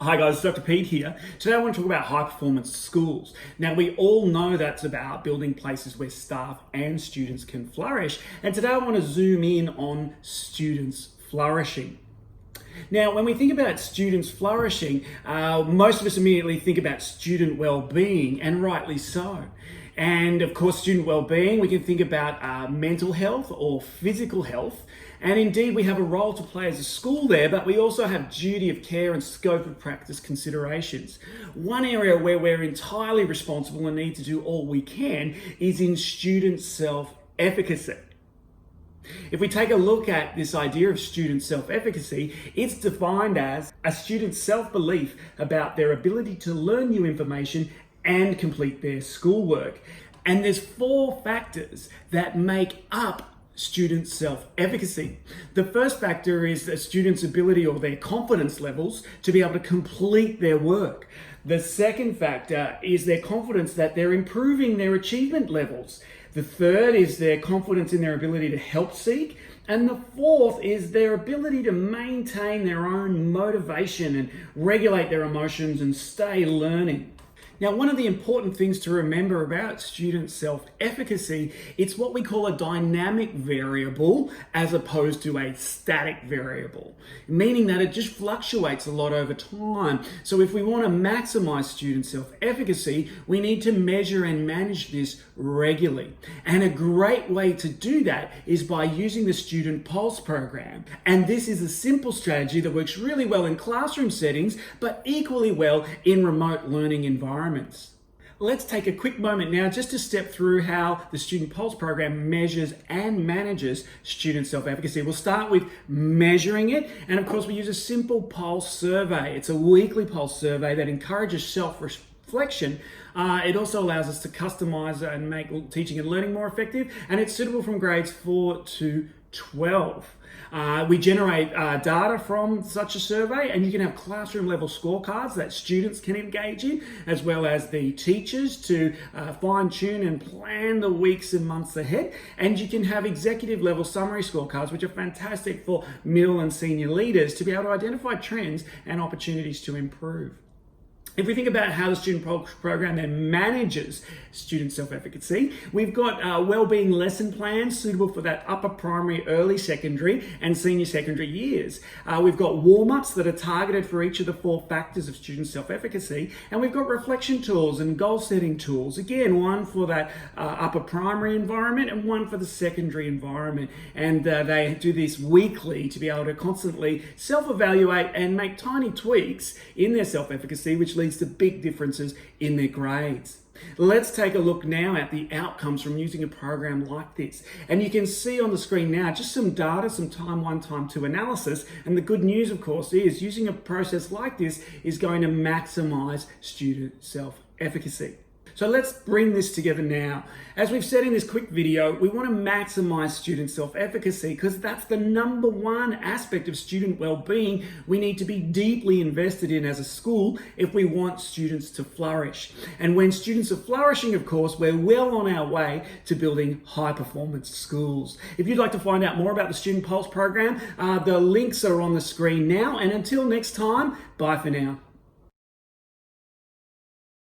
Hi guys, Dr. Pete here. Today I want to talk about high performance schools. Now we all know that's about building places where staff and students can flourish. And today I want to zoom in on students flourishing. Now, when we think about students flourishing, most of us immediately think about student well-being, and rightly so. And of course, student well-being, we can think about mental health or physical health. And indeed, we have a role to play as a school there, but we also have duty of care and scope of practice considerations. One area where we're entirely responsible and need to do all we can is in student self-efficacy. If we take a look at this idea of student self-efficacy, it's defined as a student's self-belief about their ability to learn new information and complete their schoolwork. And there's 4 factors that make up student self-efficacy. The first factor is a student's ability or their confidence levels to be able to complete their work. The second factor is their confidence that they're improving their achievement levels. The third is their confidence in their ability to help seek. And the fourth is their ability to maintain their own motivation and regulate their emotions and stay learning. Now, one of the important things to remember about student self-efficacy, it's what we call a dynamic variable as opposed to a static variable, meaning that it just fluctuates a lot over time. So if we want to maximize student self-efficacy, we need to measure and manage this regularly. And a great way to do that is by using the Student Pulse program. And this is a simple strategy that works really well in classroom settings, but equally well in remote learning environments. Let's take a quick moment now just to step through how the Student Pulse program measures and manages student self-efficacy. We'll start with measuring it, and of course we use a simple pulse survey. It's a weekly pulse survey that encourages self-reflection. It also allows us to customize and make teaching and learning more effective, and it's suitable from grades 4 to 12. We generate data from such a survey, and you can have classroom level scorecards that students can engage in, as well as the teachers to fine tune and plan the weeks and months ahead. And you can have executive level summary scorecards, which are fantastic for middle and senior leaders to be able to identify trends and opportunities to improve. If we think about how the Student Pulse program then manages student self-efficacy, we've got Wellbeing lesson plans suitable for that upper primary, early secondary and senior secondary years. We've got warm-ups that are targeted for each of the 4 factors of student self-efficacy, and we've got reflection tools and goal-setting tools. Again, one for that upper primary environment and one for the secondary environment. And they do this weekly to be able to constantly self-evaluate and make tiny tweaks in their self-efficacy, which leads to big differences in their grades. Let's take a look now at the outcomes from using a program like this. And you can see on the screen now just some data, some time 1, time 2 analysis. And the good news, of course, is using a process like this is going to maximize student self-efficacy. So let's bring this together now. As we've said in this quick video, we want to maximize student self-efficacy because that's the number 1 aspect of student well-being we need to be deeply invested in as a school if we want students to flourish. And when students are flourishing, of course, we're well on our way to building high-performance schools. If you'd like to find out more about the Student Pulse program, the links are on the screen now. And until next time, bye for now.